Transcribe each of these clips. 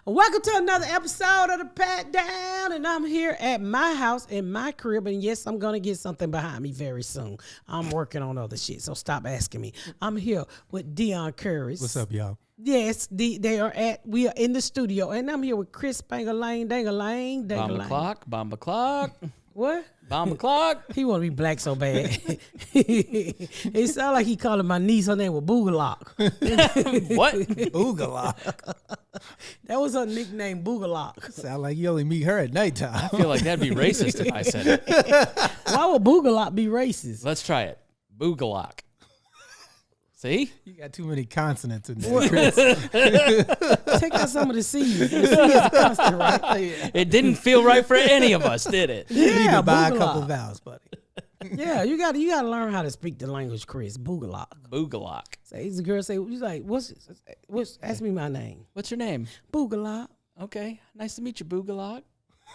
Welcome to another episode of the Pat Down, and I'm here at my house in my crib, and yes, I'm gonna get something behind me very soon. I'm working on other shit, so stop asking me. I'm here with Dion Curry. What's up, y'all? Yes, we are in the studio, and I'm here with Chris Bangalang, Dangalang, Dangalang. Bomba clock. What? Bomba clock. He want to be black so bad. It sound like he calling my niece, her name was Boogalok. What? Boogalok. That was her nickname, Boogalok. Sound like you only meet her at nighttime. I feel like that'd be racist if I said it. Why would Boogalok be racist? Let's try it. Boogalock. See? You got too many consonants in there, Chris. Take out some of the C's. The C is constant, right? Yeah. It didn't feel right for any of us, did it? You need Yeah, to buy Boogalok. a couple vowels, buddy. Yeah, you got to learn how to speak the language, Chris. Boogalok. Boogalock. Say, the girl say, he's like, what's? Ask me my name. What's your name? Boogalok. Okay. Nice to meet you, Boogalock.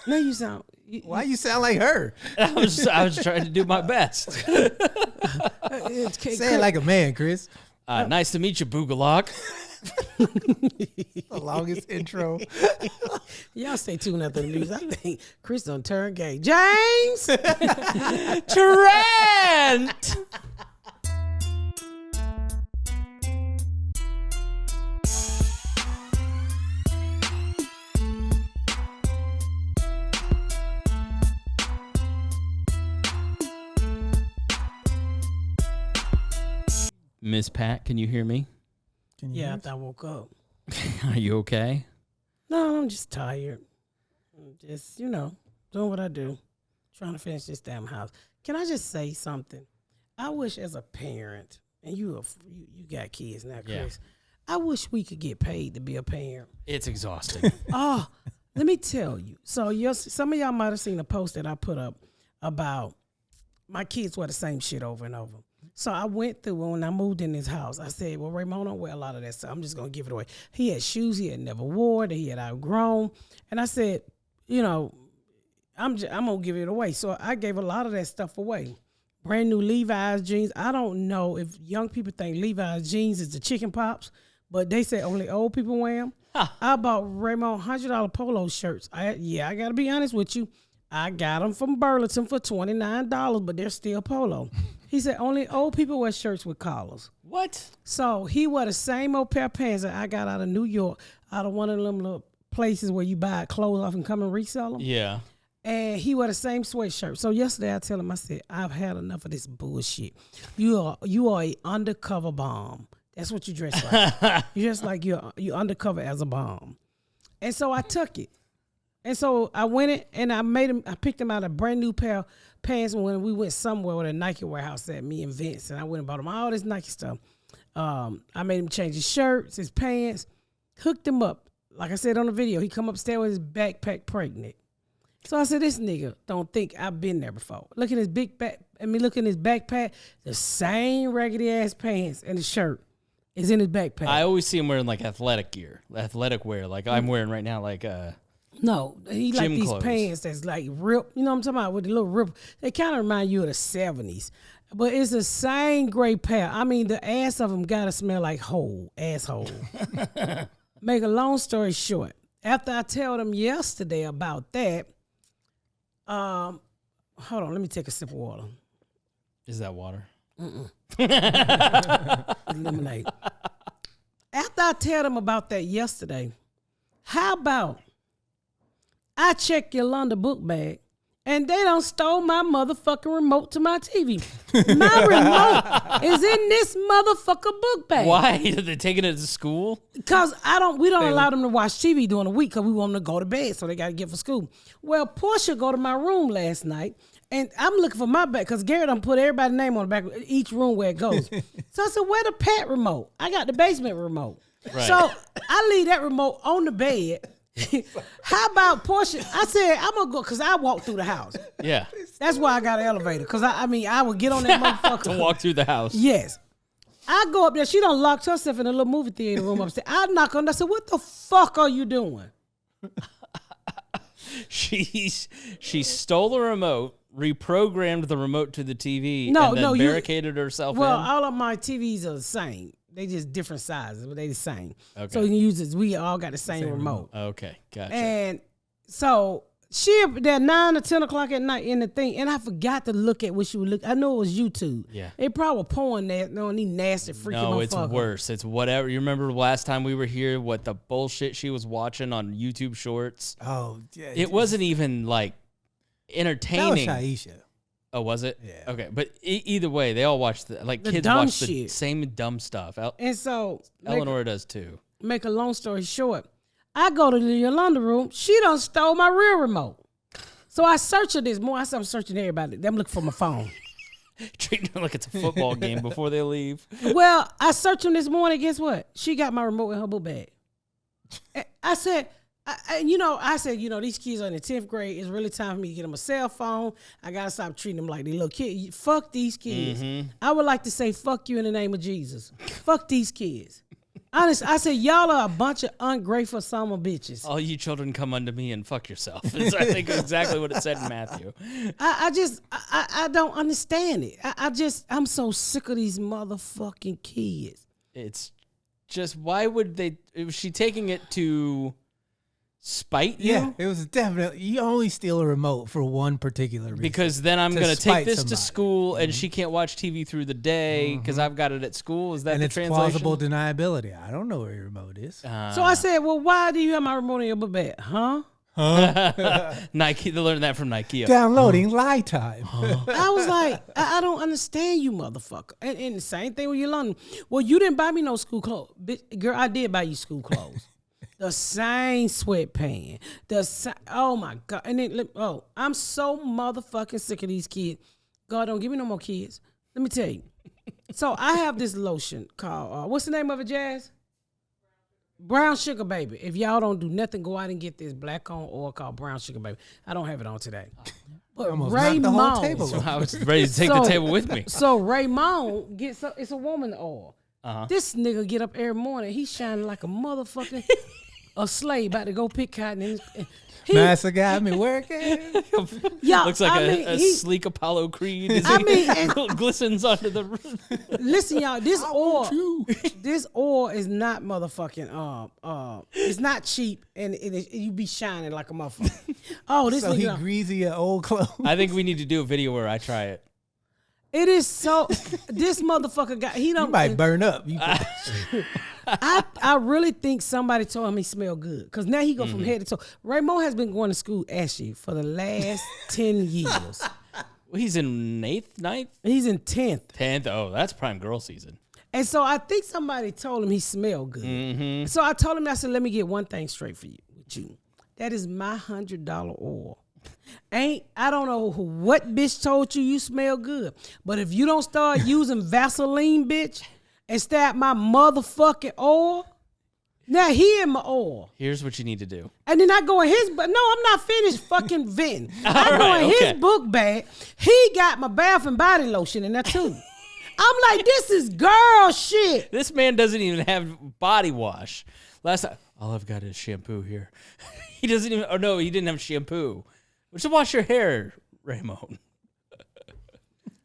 Now you sound. Why you sound like her? I was trying to do my best. Say it like a man, Chris. Nice to meet you, Boogalock. The longest intro. Y'all stay tuned after the news. I think Chris done turn gay. James! Trent! Miss Pat, can you hear me? Can you Yeah, hear after I woke up. Are you okay? No, I'm just tired. I'm just, doing what I do. Trying to finish this damn house. Can I just say something? I wish as a parent, and you got kids now, Chris. Yeah. I wish we could get paid to be a parent. It's exhausting. Let me tell you. So some of y'all might have seen a post that I put up about my kids wear the same shit over and over. So I went through when I moved in this house. I said, well, Raymond don't wear a lot of that stuff. I'm just going to give it away. He had shoes he had never wore that he had outgrown. And I said, I'm going to give it away. So I gave a lot of that stuff away. Brand new Levi's jeans. I don't know if young people think Levi's jeans is the chicken pops, but they say only old people wear them. Huh. I bought Raymond $100 polo shirts. I got to be honest with you. I got them from Burlington for $29, but they're still polo. He said only old people wear shirts with collars. What? So he wore the same old pair of pants that I got out of New York, out of one of them little places where you buy clothes off and come and resell them. Yeah. And he wore the same sweatshirt. So yesterday I tell him, I said, I've had enough of this bullshit. You are a undercover bomb. That's what you dress like. You dress like you're undercover as a bomb. And so I took it. And so I went in and I picked him out a brand new pair of pants when we went somewhere with a Nike warehouse at me and Vince. And I went and bought him all this Nike stuff. I made him change his shirts, his pants, hooked him up. Like I said on the video, he come upstairs with his backpack pregnant. So I said, this nigga don't think I've been there before. Look at his big back. Look at his backpack. The same raggedy ass pants and the shirt is in his backpack. I always see him wearing like athletic gear, athletic wear, like I'm wearing right now, like No, he like these clothes. pants that's like ripped. You know what I'm talking about? With the little rip. They kind of remind you of the 70s. But it's the same gray pair. I mean, the ass of them got to smell like asshole. Make a long story short, after I told him yesterday about that, hold on, let me take a sip of water. Is that water? Lemonade. After I told him about that yesterday, how about I check Yolanda book bag and they done stole my motherfucking remote to my TV. My remote is in this motherfucker book bag. Why? Are they taking it to school? Because we don't allow them to watch TV during the week because we want them to go to bed, so they got to get for school. Well, Portia go to my room last night, and I'm looking for my bag because Gary done put everybody's name on the back of each room where it goes. So I said, where the pet remote? I got the basement remote. Right. So I leave that remote on the bed. How about Portia? I said, I'm going to go because I walk through the house. Yeah. That's why I got an elevator because, I would get on that motherfucker. To walk through the house. Yes. I go up there. She done locked herself in a little movie theater room upstairs. I knock on. I said, what the fuck are you doing? She stole the remote, reprogrammed the remote to the TV, and then barricaded herself in. Well, all of my TVs are the same. They just different sizes, but they the same. Okay. So you can use it. We all got the same remote. Okay, gotcha. And so she at 9 or 10 o'clock at night in the thing, and I forgot to look at what she would look. I know it was YouTube. Yeah. They probably pouring that on these nasty freaking No, it's motherfuckers. worse. It's whatever. You remember last time we were here, what the bullshit she was watching on YouTube Shorts? Oh, yeah. It wasn't even like entertaining. That was Shaisha. Oh, was it? Yeah. Okay, but either way, they all watch the kids dumb watch the shit. same dumb stuff. And so Eleanor does too. Make a long story short, I go to the Yolanda room. She done stole my real remote. So I search her this morning. I said I'm searching everybody. I'm looking for my phone. Treating her like it's a football game before they leave. Well, I searched him this morning. Guess what? She got my remote in her book bag. I said, these kids are in the 10th grade. It's really time for me to get them a cell phone. I got to stop treating them like they little kids. Fuck these kids. Mm-hmm. I would like to say fuck you in the name of Jesus. Fuck these kids. Honest, I said, y'all are a bunch of ungrateful son of bitches. All you children come unto me and fuck yourself. Is I think exactly what it said in Matthew. I don't understand it. I'm so sick of these motherfucking kids. It's just, why would they, was she taking it to spite you? Yeah, it was definitely, you only steal a remote for one particular reason. Because then I'm going to take this to school and Mm-hmm. she can't watch TV through the day because I've got it at school. Is that and the it's translation? plausible deniability. I don't know where your remote is. So I said, well, why do you have my remote in your book bag? Huh? Nike, they learned that from Nike. Downloading lie time. I was like, I don't understand you, motherfucker. And the same thing with Yolanda. Well, you didn't buy me no school clothes. Bitch, girl, I did buy you school clothes. The same sweatpants. Oh, my God. And then, I'm so motherfucking sick of these kids. God, don't give me no more kids. Let me tell you. So I have this lotion called, what's the name of it, Jazz? Brown Sugar Baby. If y'all don't do nothing, go out and get this black-owned oil called Brown Sugar Baby. I don't have it on today. But Almost knocked the whole table So over. I was ready to take the table with me. So Raymond gets up. It's a woman oil. This nigga get up every morning. He's shining like a motherfucking a slave about to go pick cotton. Massa got me working. Yeah, Looks like a sleek Apollo Creed. Glistens onto the roof. Listen, y'all, this oil is not motherfucking it's not cheap, and you be shining like a motherfucker. Oh, this So nigga, he greasy your old clothes. I think we need to do a video where I try it. it is so. This motherfucker got he don't. You might burn up. I really think somebody told him he smelled good, because now he go from head to toe. Raymond has been going to school actually for the last 10 years. Well, he's in 9th? He's in 10th. 10th? Oh, that's prime girl season. And so I think somebody told him he smelled good. Mm-hmm. So I told him, I said, let me get one thing straight for you. With you. That is my $100 oil. I don't know what bitch told you smell good, but if you don't start using Vaseline, bitch, and stab my motherfucking oil, now he in my oil. Here's what you need to do. And then I go in his, but no, I'm not finished fucking venting. I go in his book bag. He got my Bath and Body Lotion in there too. I'm like, this is girl shit. This man doesn't even have body wash. Last time, all I've got is shampoo here. He doesn't even, he didn't have shampoo. We should wash your hair, Raymond.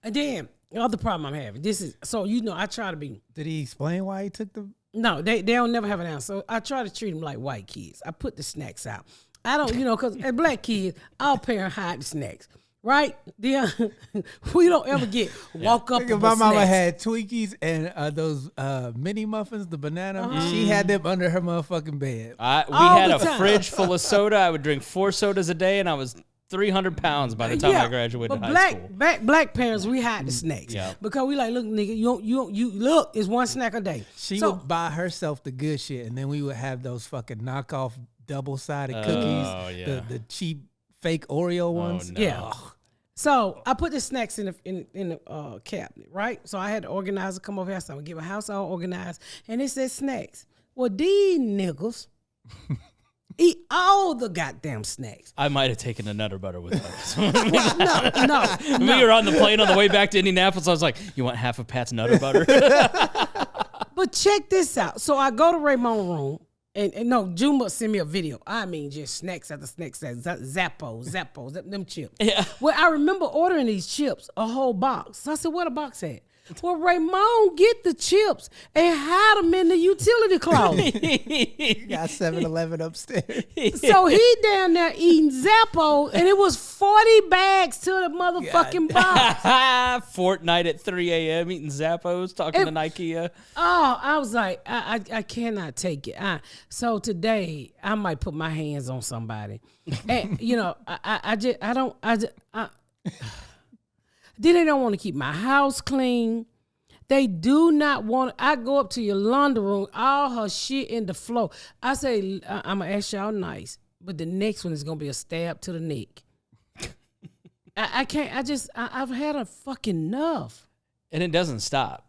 And then, the other problem I'm having, I try to be. Did he explain why he took the? No, they don't never have an answer. So I try to treat them like white kids. I put the snacks out. I don't, because as black kids, our parents hide the snacks. Right? We don't ever walk up. My mama had Twinkies and those mini muffins, the banana. She had them under her motherfucking bed. We had a fridge full of soda. I would drink 4 sodas a day, and I was 300 pounds by the time I graduated high school. Black parents, we hide the snacks. Yeah. Because we like, look, nigga, you look, it's one snack a day. She would buy herself the good shit, and then we would have those fucking knockoff double-sided cookies, the cheap fake Oreo ones. No. Yeah. So I put the snacks in the cabinet, right? So I had the organizer come over here. So I'm gonna get my house all organized, and it said snacks. Well, these niggas eat all the goddamn snacks. I might have taken a Nutter Butter with us. No. We were on the plane on the way back to Indianapolis. I was like, you want half a Pat's Nutter Butter? But check this out. So I go to Raymond's room. And no, Juma sent me a video. I mean, just snacks after snacks, Zappos, them chips. Yeah. Well, I remember ordering these chips, a whole box. So I said, where the box at? Well, Raymond, get the chips and hide them in the utility closet. You got 7-Eleven upstairs. So he down there eating Zappo, and it was 40 bags to the motherfucking box. Fortnite at 3 a.m. eating Zappos, talking to Ikea. Oh, I was like, I cannot take it. So today I might put my hands on somebody, and then they don't want to keep my house clean. They do not want. I go up to your laundry room, all her shit in the floor. I say, I'm gonna ask y'all nice, but the next one is gonna be a stab to the neck. I can't. I've had a fucking enough. And it doesn't stop.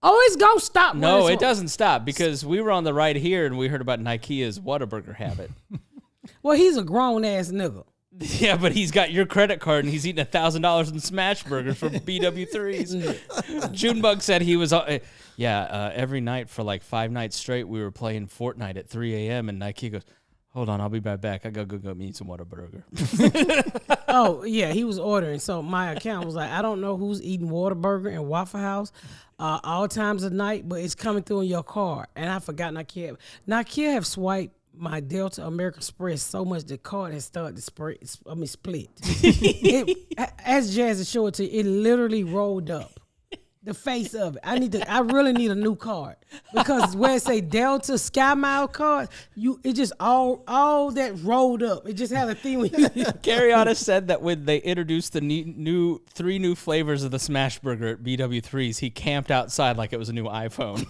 Oh, it's gonna stop. No, it doesn't stop because we were on the ride here and we heard about Nikea's Whataburger habit. Well, he's a grown ass nigga. Yeah, but he's got your credit card and he's eating $1,000 in smash burgers from BW3s. Junebug said he was, every night for like 5 nights straight, we were playing Fortnite at 3 a.m. and Nike goes, hold on, I'll be right back. I gotta go eat some Whataburger. Oh, yeah, he was ordering. So my account was like, I don't know who's eating Whataburger and Waffle House all times of night, but it's coming through in your car. And I forgot Nakia have swiped my Delta American Express so much the card has started to split. As Jazzy showed it to you, it literally rolled up. The face of it. I really need a new card. Because where it say Delta Sky Mile card, it just all that rolled up. It just had a thing with you. Carriana said that when they introduced the new 3 new flavors of the smash burger at BW3s, he camped outside like it was a new iPhone.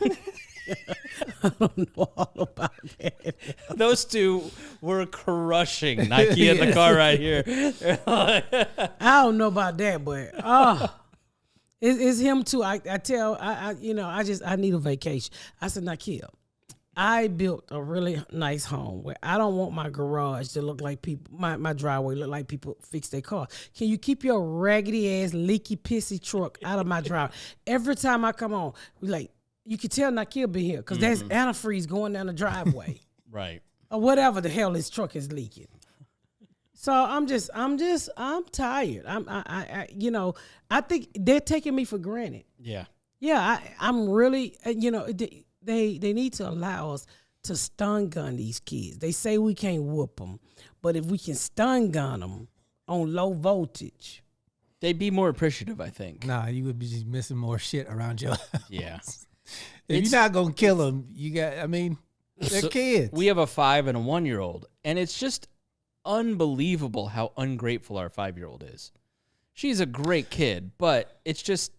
I don't know all about that. Those two were crushing Nike in the car right here. I don't know about that, but it's him too. I need a vacation. I said, Nakia, I built a really nice home where I don't want my garage to look like people, my driveway look like people fix their car. Can you keep your raggedy ass, leaky, pissy truck out of my driveway? Every time I come on, we like, you can tell Nakia be here because there's antifreeze going down the driveway. Right. Or whatever the hell his truck is leaking. So I'm tired. I think they're taking me for granted. Yeah. Yeah, I'm really, they need to allow us to stun gun these kids. They say we can't whoop them, but if we can stun gun them on low voltage. They'd be more appreciative, I think. Nah, you would be just missing more shit around your house. Yeah. If you're not going to kill them, they're kids. We have a 5 and a 1-year-old, and it's just unbelievable how ungrateful our 5-year-old is. She's a great kid, but it's just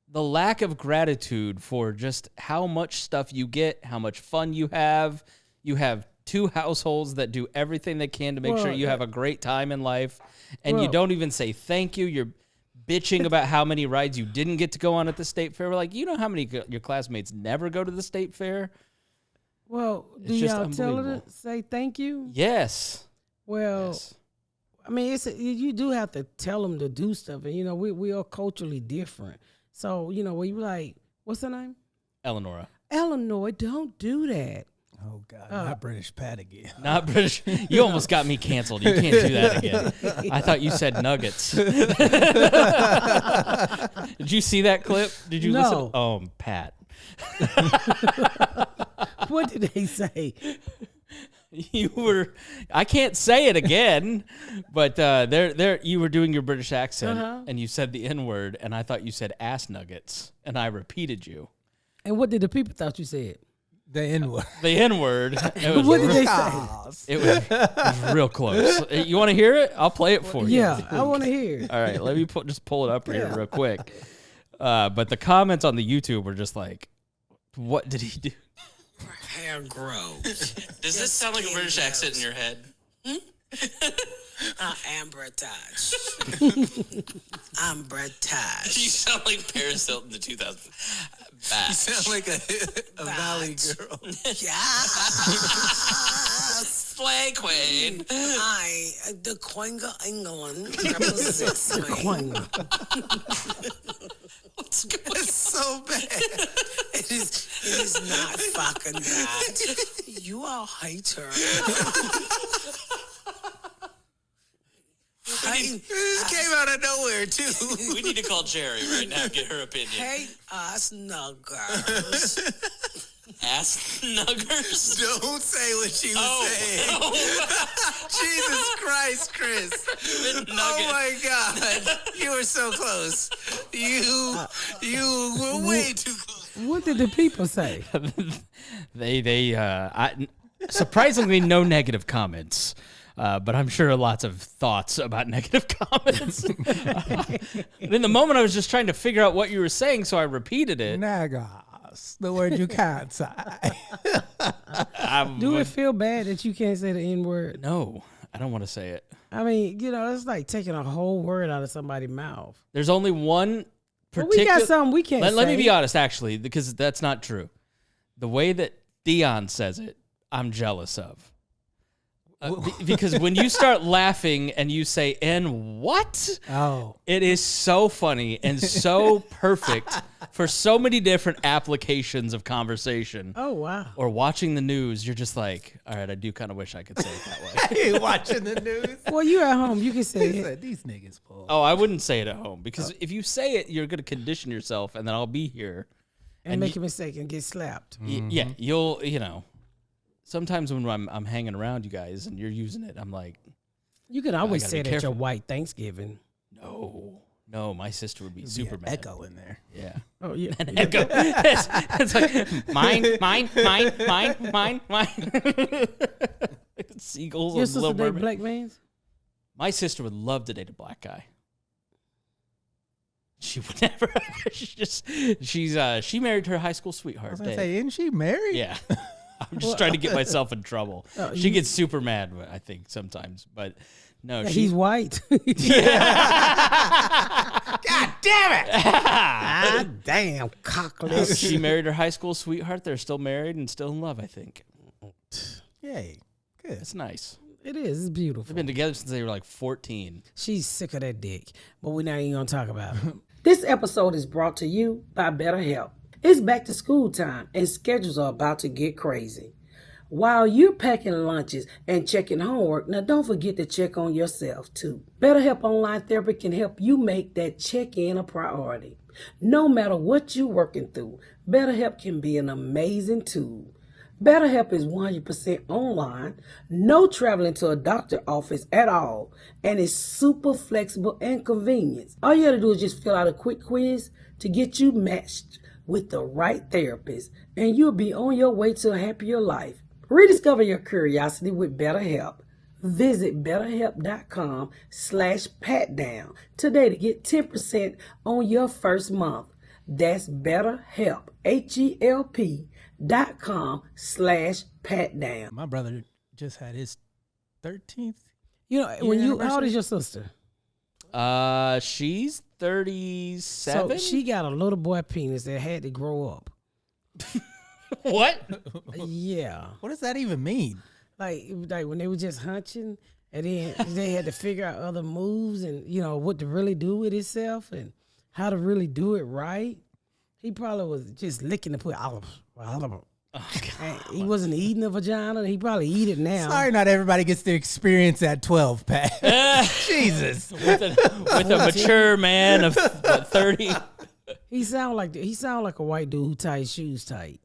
the lack of gratitude for just how much stuff you get, how much fun you have. You have 2 households that do everything they can to make sure you have a great time in life, and you don't even say thank you. You're bitching about how many rides you didn't get to go on at the state fair. We're like, you know how many your classmates never go to the state fair? Well, do y'all tell her to say thank you? Yes. Well, yes. I mean, you do have to tell them to do stuff, and we are culturally different. So when you like, what's her name? Eleanor, don't do that. Oh God, not British Pat again. Not British. You almost got me canceled. You can't do that again. I thought you said nuggets. Did you see that clip? Did you listen? Oh, Pat. What did they say? I can't say it again, but you were doing your British accent and you said the N-word, and I thought you said ass nuggets, and I repeated you. And what did the people thought you said? The N-word. The N-word. What did they say? It was real close. You want to hear it? I'll play it for you. Yeah, I want to hear it. All right, let me just pull it up here real quick. But the comments on the YouTube were just like, what did he do? Hair grows. Does this sound like a British accent in your head? I am British. I'm British. You sound like Paris Hilton in the 2000s. You sound like a valley girl. Yeah. Slay queen. The Queen of England represents me. Queen. What's going on? It's so bad. It is not fucking bad. You are a hater. This came out of nowhere, too. We need to call Jerry right now and get her opinion. Hey, us nuggers. Ass nuggers? Don't say what you say. Jesus Christ, Chris. Oh, my God. You were so close. You were way too close. What did the people say? Surprisingly, no negative comments. But I'm sure lots of thoughts about negative comments. In the moment, I was just trying to figure out what you were saying, so I repeated it. Nagas, the word you can't say. Do it feel bad that you can't say the N word? No, I don't want to say it. I mean, it's like taking a whole word out of somebody's mouth. There's only one But particular... we got something we can't say. Let me be honest, actually, because that's not true. The way that Dion says it, I'm jealous of. Because when you start laughing and you say, "and what?" Oh. It is so funny and so perfect for so many different applications of conversation. Oh, wow. Or watching the news, you're just like, all right, I do kind of wish I could say it that way. You watching the news? Well, you at home, you can say it. These niggas, Paul. Oh, I wouldn't say it at home because if you say it, you're going to condition yourself and then I'll be here. And make a mistake and get slapped. Yeah, you'll, sometimes when I'm hanging around you guys and you're using it, I'm like, You could always gotta say be it at your careful. white Thanksgiving. no, my sister would be super mad. Echo in there. Yeah. Oh, yeah. An echo. It's like mine. Seagulls Your on sister Little date Mermaid. black mans? My sister would love to date a black guy. She would never. She married her high school I sweetheart. was gonna Dave. say, isn't she married? Yeah. I'm just trying to get myself in trouble. She gets super mad, I think, sometimes. But no, He's white. God damn it! Ah, damn, cockless. she married her high school sweetheart. They're still married and still in love, I think. Yay. Good. It's nice. It is. It's beautiful. They've been together since they were like 14. She's sick of that dick, but we're not even going to talk about it. This episode is brought to you by BetterHelp. It's back to school time and schedules are about to get crazy. While you're packing lunches and checking homework, now don't forget to check on yourself too. BetterHelp Online Therapy can help you make that check-in a priority. No matter what you're working through, BetterHelp can be an amazing tool. BetterHelp is 100% online, no traveling to a doctor's office at all, and it's super flexible and convenient. All you have to do is just fill out a quick quiz to get you matched with the right therapist, and you'll be on your way to a happier life. Rediscover your curiosity with BetterHelp. Visit betterhelp.com/patdown today to get 10% on your first month. That's BetterHelp, HELP.com/patdown. My brother just had his 13th. How old is your sister? She's 37. So she got a little boy penis that had to grow up. What? Yeah. What does that even mean? Like when they were just hunching and then they had to figure out other moves and, what to really do with itself and how to really do it right. He probably was just licking the put. Oh, God. He wasn't eating a vagina. He probably eat it now. Sorry, not everybody gets to experience at 12, Pat. Jesus. With a mature man of 30. He sound like a white dude who ties his shoes tight.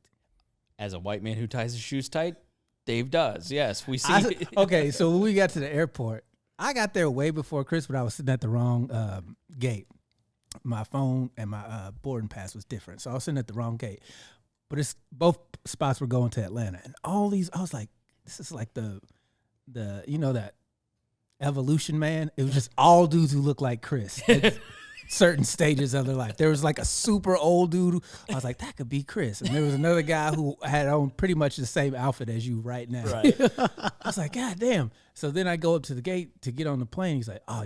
As a white man who ties his shoes tight, Dave does. Yes, we see. Okay, so when we got to the airport, I got there way before Chris, but I was sitting at the wrong gate. My phone and my boarding pass was different, so I was sitting at the wrong gate. But it's both spots were going to Atlanta, and all these, I was like, this is like the that evolution, man. It was just all dudes who look like Chris at certain stages of their life. There was like a super old dude. I was like, that could be Chris. And there was another guy who had on pretty much the same outfit as you right now. Right. I was like, God damn. So then I go up to the gate to get on the plane. He's like, oh,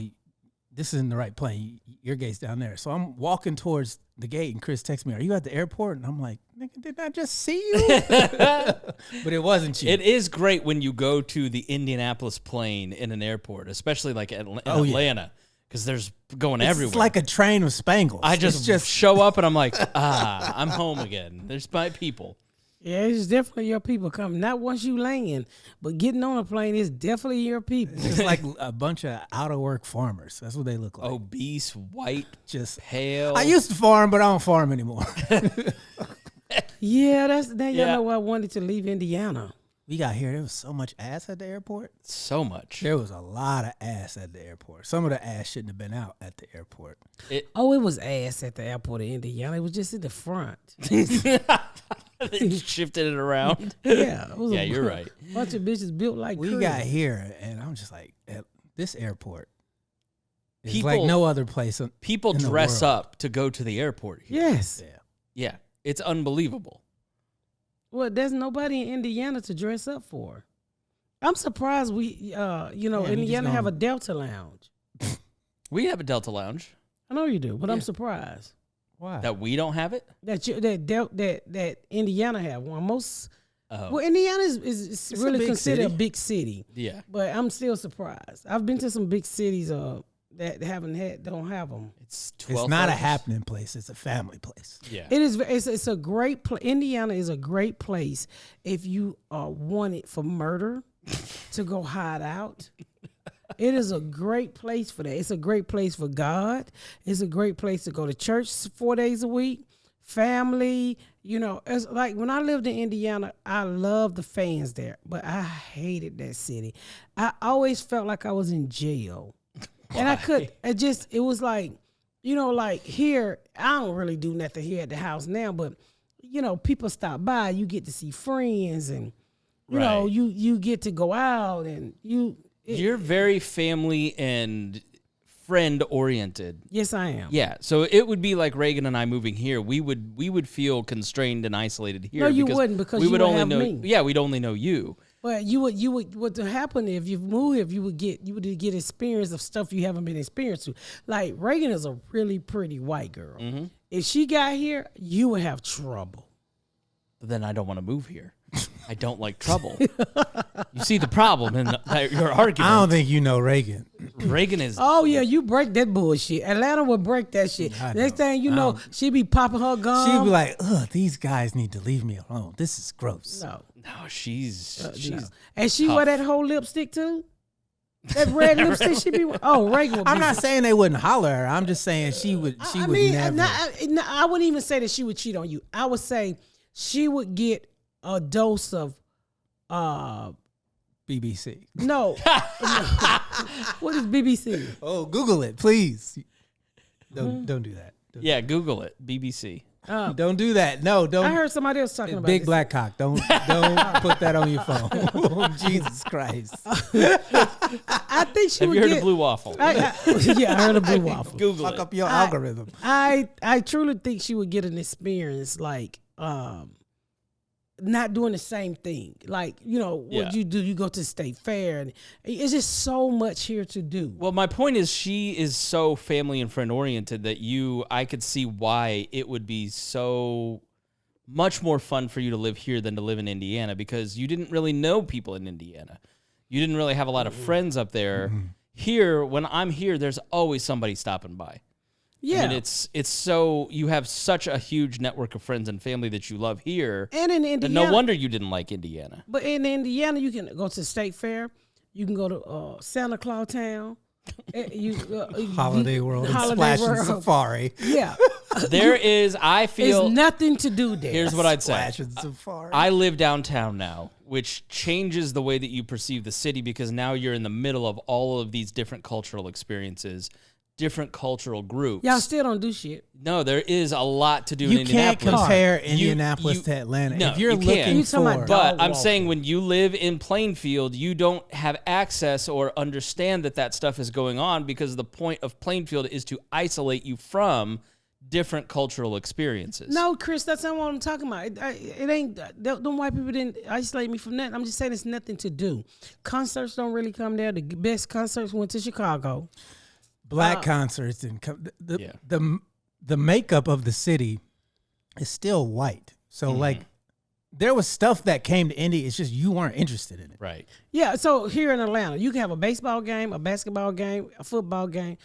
this isn't the right plane. Your gate's down there. So I'm walking towards the gate, and Chris texts me, are you at the airport? And I'm like, nigga, didn't I just see you? But it wasn't you. It is great when you go to the Indianapolis plane in an airport, especially like in Atlanta, because there's going everywhere. It's like a train with spangles. I just show up and I'm like, I'm home again. There's my people. Yeah, it's definitely your people coming. Not once you land, but getting on a plane is definitely your people. It's like a bunch of out of work farmers. That's what they look like. Obese, white, Just pale. I used to farm, but I don't farm anymore. Yeah, that's now you Yeah. know why I wanted to leave Indiana. We got here. There was so much ass at the airport. so much. There was a lot of ass at the airport. Some of the ass shouldn't have been out at the airport. Oh, it was ass at the airport in Indiana. It was just in the front. They shifted it around. Yeah, it was Yeah, you're right. Bunch of bitches built like We crazy. got here, and I'm just like, this airport is People- like no other place. People in the dress world. up to go to the airport here. Yes. Yeah. Yeah, it's unbelievable. Well, there's nobody in Indiana to dress up for. I'm surprised we, Yeah, Indiana just have a gonna- Delta Lounge. We have a Delta Lounge. I know you do, but I'm Yeah. surprised Why? That we don't have it? that Indiana have one. Most Oh, well, Indiana is It's a really big considered a city. big city, yeah. but I'm still surprised. I've been to some big cities that don't have them. It's 12. It's not a happening place. It's a family place. Yeah. It is. It's a great. Indiana is a great place if you are wanted for murder to go hide out. It is a great place for that. It's a great place for God. It's a great place to go to church 4 days a week. Family, it's like when I lived in Indiana, I loved the fans there, but I hated that city. I always felt like I was in jail. And it was like, like here, I don't really do nothing here at the house now, but, people stop by, you get to see friends and, Right. you get to go out and You're very family and friend oriented. yes, I am. Yeah, so it would be like Reagan and I moving here. We would feel constrained and isolated here. No, you wouldn't, because we you would would only have know. me. Yeah, we'd only know you. But you would what would happen if you move here, you would get experience of stuff you haven't been experienced to. Like Reagan is a really pretty white girl. Mm-hmm. If she got here, you would have trouble. But then I don't want to move here. I don't like trouble. You see the problem in your argument. I don't think you know Reagan. Reagan is. Oh yeah, you break that bullshit. Atlanta would break that shit. I Next know. thing you know, she be popping her gum. She'd be like, ugh, these guys need to leave me alone. This is gross. no, No, she's no. And she tough. wear that whole lipstick too. That red lipstick she be. Oh, Reagan. Would I'm be- not saying they wouldn't holler at her. I'm just saying she would never. I wouldn't even say that she would cheat on you. I would say she would get a dose of BBC. no. What is BBC? Oh, Google it, please. Don't do that. Yeah, Google it. BBC. Don't do that. No, don't. I heard somebody else talking about Big this. black cock. Don't put that on your phone. Jesus Christ. I think she Have would you heard get, of Blue Waffle? yeah, I heard of blue waffle. Google Fuck it. up your algorithm. I truly think she would get an experience like not doing the same thing. Like, Yeah. what you do, you go to the state fair and it's just so much here to do. Well, my point is she is so family and friend oriented that I could see why it would be so much more fun for you to live here than to live in Indiana, because you didn't really know people in Indiana. You didn't really have a lot of friends up there. Here, when I'm here, there's always somebody stopping by. Yeah. I mean, it's so you have such a huge network of friends and family that you love here. And in That Indiana, no wonder you didn't like Indiana. but in Indiana, you can go to the state fair. You can go to Santa Claus Town. Holiday World and Holiday Splash and World. Safari. Yeah. There is, I feel. There's nothing to do there. Here's what I'd say. Splash and Safari. I live downtown now, which changes the way that you perceive the city, because now you're in the middle of all of these different cultural experiences, different cultural groups. Y'all still don't do shit. No, there is a lot to do in You can't Indianapolis. compare You- Indianapolis you- to Atlanta. no, if you're you can't. looking You talking for, about But dog I'm walking. saying when you live in Plainfield, you don't have access or understand that stuff is going on, because the point of Plainfield is to isolate you from different cultural experiences. No, Chris, that's not what I'm talking about. It ain't. Them white people didn't isolate me from that. I'm just saying it's nothing to do. Concerts don't really come there. The best concerts went to Chicago. black concerts and Yeah. the makeup of the city is still white. So like there was stuff that came to Indy. It's just you weren't interested in it. Right. Yeah, so here in Atlanta, you can have a baseball game, a basketball game, a football game,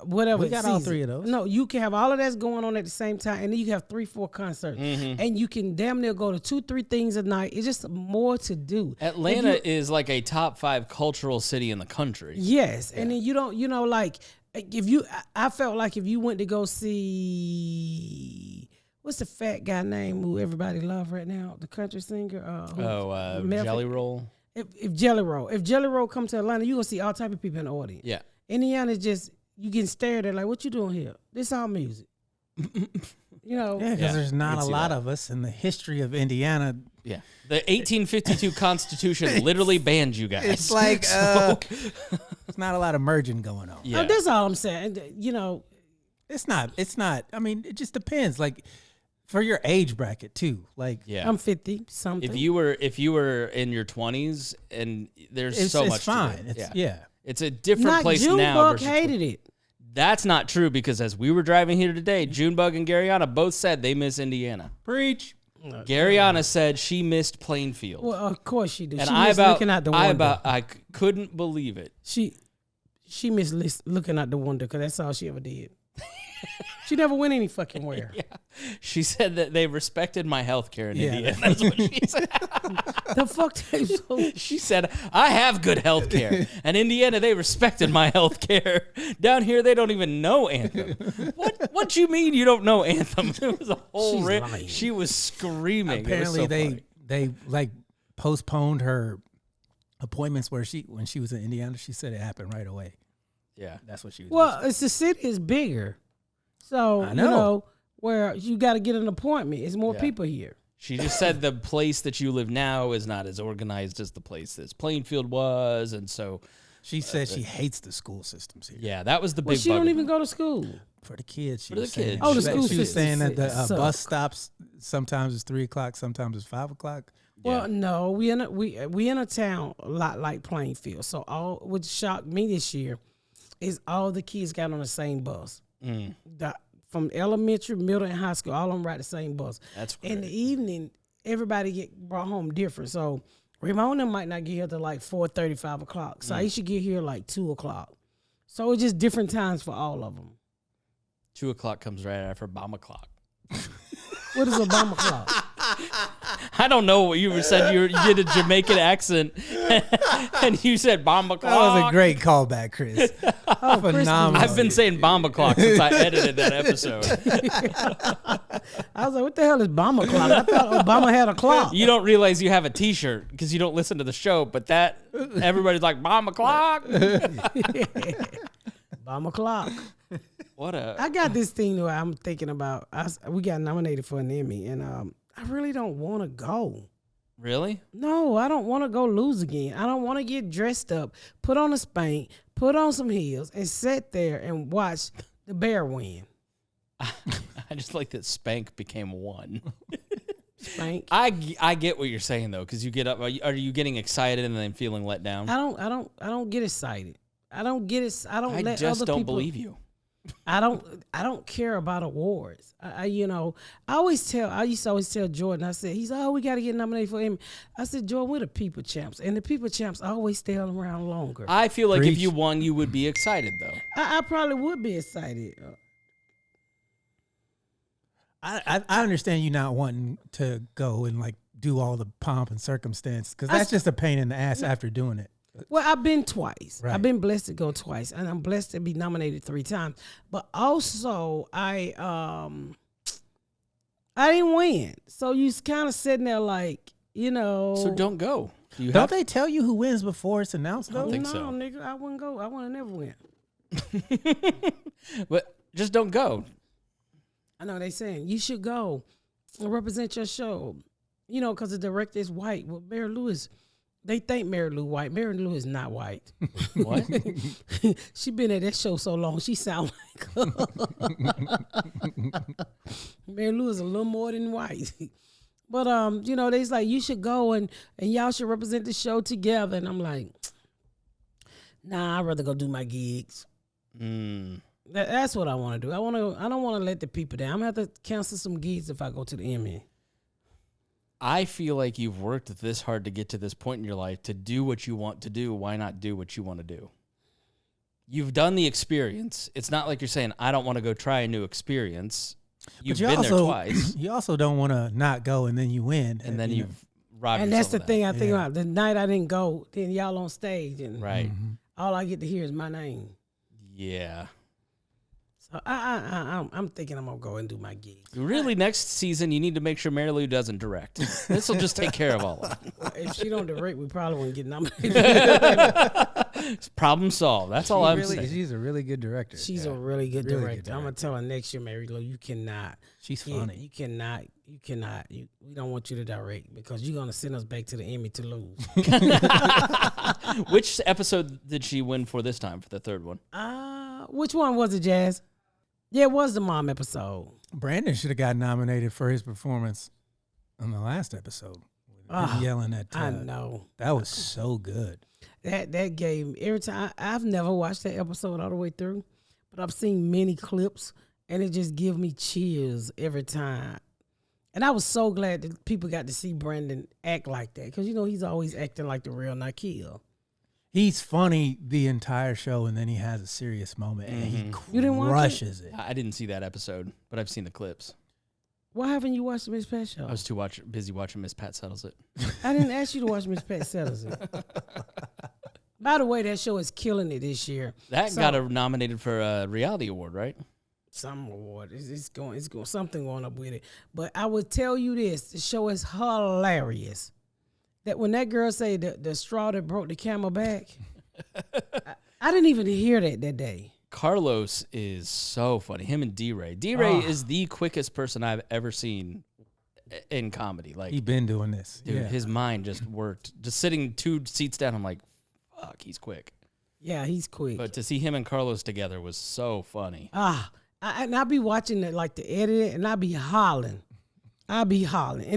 whatever. We got all three of those. No, you can have all of that's going on at the same time, and then you have 3-4 concerts, and you can damn near go to 2-3 things a night. It's just more to do. Atlanta is like a top 5 cultural city in the country. Yes, and then you don't, like if you, I felt like if you went to go see, what's the fat guy name who everybody love right now, the country singer? Jelly Roll. If Jelly Roll come to Atlanta, you gonna see all type of people in the audience. Yeah. Indiana's just, you getting stared at like, what you doing here? This all music. Yeah, because there's not a lot of us in the history of Indiana. Yeah. The 1852 Constitution literally banned you guys. It's like, there's not a lot of merging going on. Yeah. That's all I'm saying. It's not. I mean, it just depends. Like, for your age bracket too. Like, yeah. I'm 50 something. If you were in your 20s, and there's so much fine. to do. Yeah. It's a different not place Junebug now. Versus hated it. That's not true, because as we were driving here today, Junebug and Garyana both said they miss Indiana. Preach. Garyana said she missed Plainfield. Well, of course she did. And She I missed looking out the window. I couldn't believe it. She missed looking out the window because that's all she ever did. She never went any fucking where. Yeah. She said that they respected my health care in Indiana. That's what she said. The fuck they so. She said, I have good health care. And Indiana, they respected my health care. Down here, they don't even know Anthem. What you mean you don't know Anthem? It was a whole lying. She was screaming. Apparently, funny. they like postponed her appointments when she was in Indiana. She said it happened right away. Yeah. That's what she was. Well, it's the city is bigger. So, I know. where you got to get an appointment. It's more people here. She just said the place that you live now is not as organized as the place that Plainfield was. And so she said she hates the school systems here. yeah, that was the Well, big she bug. don't even go to school. For the kids, For the saying. kids. Oh, the She school was saying that the suck. bus stops sometimes it's 3:00, sometimes it's 5:00. Well, no, we in a town a lot like Plainfield. So what shocked me this year is all the kids got on the same bus. From elementary, middle, and high school, all of them ride the same bus. That's great. In the evening, everybody get brought home different. So Ramona might not get here till like 4:30, 5 o'clock. So I should get here like 2 o'clock. So it's just different times for all of them. 2 o'clock comes right after bomb o'clock. What is a bomb o'clock? I don't know what you said. You did a Jamaican accent, and you said bomb o'clock. That was a great callback, Chris. Phenomenal. I've been saying bomb o'clock since I edited that episode. I was like, what the hell is bomb o'clock? I thought Obama had a clock. You don't realize you have a T-shirt because you don't listen to the show, but that everybody's like bomb o'clock. Bomb o'clock. I got this thing that I'm thinking about. We got nominated for an Emmy, and I really don't want to go. Really? No, I don't want to go lose again. I don't want to get dressed up, put on a spank, put on some heels, and sit there and watch the bear win. I just like that Spank became one. Spank. I get what you're saying though, because you get up. Are you getting excited and then feeling let down? I don't get excited. I don't get it. I don't. I let just other don't people, believe you. I don't care about awards. I used to always tell Jordan, I said, he's, we got to get nominated for Emmy. I said, Jordan, we're the people champs. And the people champs always stay around longer. I feel like Preach. if you won, you would be excited though. I probably would be excited. I understand you not wanting to go and like do all the pomp and circumstance because that's just a pain in the ass after doing it. Well, I've been twice. Right. I've been blessed to go twice, and I'm blessed to be nominated 3 times. But also, I didn't win, so you kind of sitting there like, So don't go. Don't they tell you who wins before it's announced? I don't think no, so. nigga, I wouldn't go. I want to never win. But just don't go. I know they saying you should go and represent your show, because the director is white. Well, Mary Lou is. They think Mary Lou white. Mary Lou is not white. What? She been at that show so long, she sound like her. Mary Lou is a little more than white. But they's like, you should go and y'all should represent the show together. And I'm like, nah, I'd rather go do my gigs. That's what I want to do. I don't want to let the people down. I'm gonna have to cancel some gigs if I go to the Emmy. I feel like you've worked this hard to get to this point in your life to do what you want to do. Why not do what you want to do? You've done the experience. It's not like you're saying, I don't want to go try a new experience. You've you been also, there twice. You also don't want to not go and then you win. And then you you've robbed And yourself that's the of thing I that. think about. The night I didn't go, then y'all on stage, and Right. all I get to hear is my name. Yeah. So I'm thinking I'm gonna go and do my gigs. Really, next season, you need to make sure Mary Lou doesn't direct. This will just take care of all of it. If she don't direct, we probably won't get nominated. It's problem solved. That's all I'm saying. She's a really good director. She's a really good Really good director. I'm gonna tell her next year, Mary Lou, you cannot. She's Yeah, funny. you cannot. We don't want you to direct because you're gonna send us back to the Emmy to lose. Which episode did she win for this time, for the third one? Which one was it, Jazz? Yeah, it was the mom episode. Brandon should have got nominated for his performance on the last episode. Him yelling at I know. That was so good. That gave every time. I've never watched that episode all the way through, but I've seen many clips, and it just gives me chills every time. And I was so glad that people got to see Brandon act like that because he's always acting like the real Nikhil. He's funny the entire show, and then he has a serious moment, and he You didn't watch it? crushes it. I didn't see that episode, but I've seen the clips. Why haven't you watched the Miss Pat show? I was too busy watching Miss Pat Settles It. I didn't ask you to watch Miss Pat Settles It. By the way, that show is killing it this year. That got nominated for a reality award, right? Some award. It's going something going up with it. But I would tell you this: the show is hilarious. That when that girl say the straw that broke the camel back, I didn't even hear that day. Carlos is so funny. Him and D-Ray. D-Ray is the quickest person I've ever seen in comedy. Like He's been doing this. dude, his mind just worked. Just sitting 2 seats down, I'm like, fuck, he's quick. Yeah, he's quick. But to see him and Carlos together was so funny. I be watching it like the edit, and I be hollering. And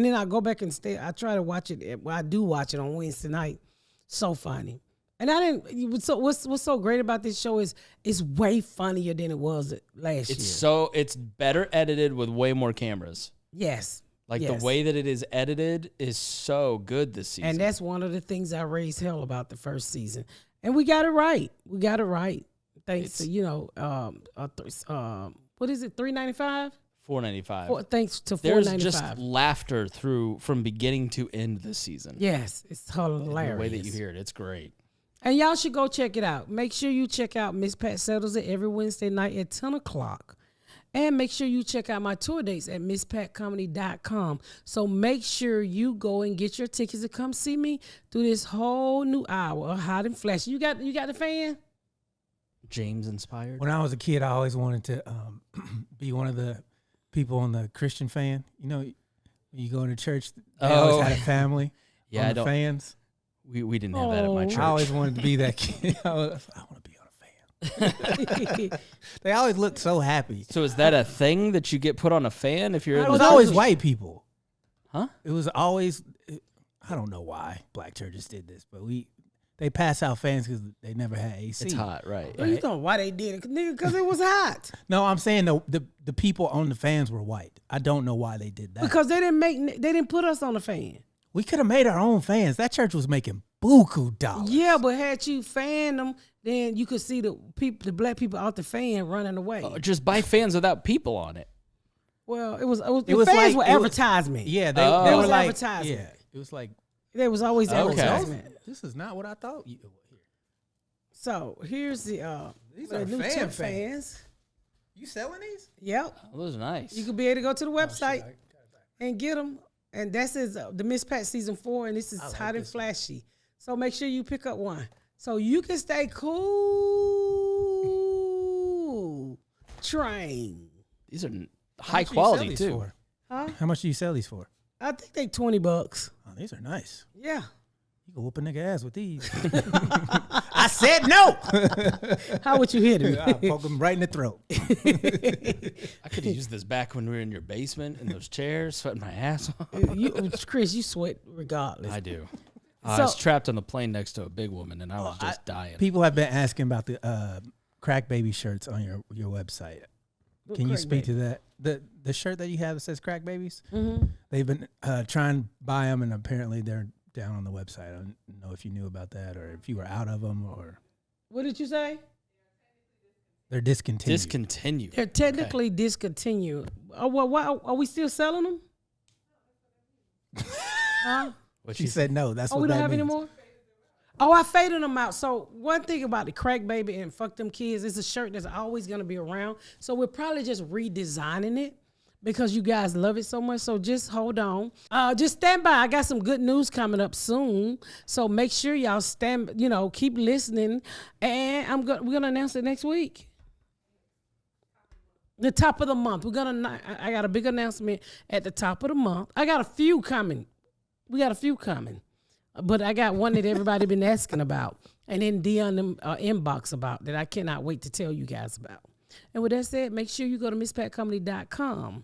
then I go back and stay. I try to watch it. Well, I do watch it on Wednesday night. So funny. And I didn't. So what's so great about this show is it's way funnier than it was last year. It's better edited with way more cameras. Yes. Like yes. the way that it is edited is so good this season. And that's one of the things I raised hell about the first season. And we got it right. Thanks to what is it? $3.95. $4.95. Thanks to $4.95. There's just laughter from beginning to end this season. Yes, it's hilarious. The way that you hear it, it's great. And y'all should go check it out. Make sure you check out Miss Pat Settles It every Wednesday night at 10 o'clock. And make sure you check out my tour dates at misspatcomedy.com. So make sure you go and get your tickets to come see me through this whole new hour of Hot and Flashy. You got the fan? James inspired. When I was a kid, I always wanted to be one of the people on the Christian fan. You know, when you go into church, they always had a family. Yeah, on the fans. We didn't have that at my church. I always wanted to be that kid. I want to be on a fan. They always look so happy. So is that a thing that you get put on a fan if you're? It was always white people. Huh? It was always. I don't know why black churches did this, but they pass out fans because they never had AC. It's hot, right? Well, you know why they did it? Because it was hot. No, I'm saying the people on the fans were white. I don't know why they did that. Because they didn't put us on the fan. We could have made our own fans. That church was making buku dollars. Yeah, but had you fanned them, then you could see the black people out the fan running away. Just buy fans without people on it. Well, the was fans like- were it was- advertisement. Yeah, they It were was like advertisement. Yeah, it was like There was always Okay. advertisement. this is not what I thought. So here's the These the are new fan tip fans. You selling these? Yep. Oh, those are nice. You could be able to go to the website and get them. And that's the Miss Pat season 4, and this is Hot and Flashy. So make sure you pick up one so you can stay cool. Train. These are high quality too. Huh? How much do you sell these for? I think they $20. Oh, these are nice. Yeah. You can whoop a nigga ass with these. I said no. How would you hit him? I poke him right in the throat. I could have used this back when we were in your basement in those chairs, sweating my ass off. Chris, you sweat regardless. I do. I was trapped on the plane next to a big woman, and I was just dying. People have been asking about the Crack Baby shirts on your website. Can you speak to that? The shirt that you have that says Crack Babies? Mm-hmm. They've been trying to buy them, and apparently they're down on the website. I don't know if you knew about that or if you were out of them or. What did you say? They're discontinued. Discontinued. They're technically discontinued. Oh, well, why are we still selling them? Huh? What She said no. That's Oh, what we don't that have any means. more? Oh, I faded them out. So one thing about the Crack Baby and Fuck Them Kids, it's a shirt that's always going to be around. So we're probably just redesigning it because you guys love it so much. So just hold on. Just stand by. I got some good news coming up soon. So make sure y'all keep listening. And we're going to announce it next week. The top of the month. I got a big announcement at the top of the month. I got a few coming. We got a few coming. But I got one that everybody been asking about. And then Dion inbox about that I cannot wait to tell you guys about. And with that said, make sure you go to MissPatComedy.com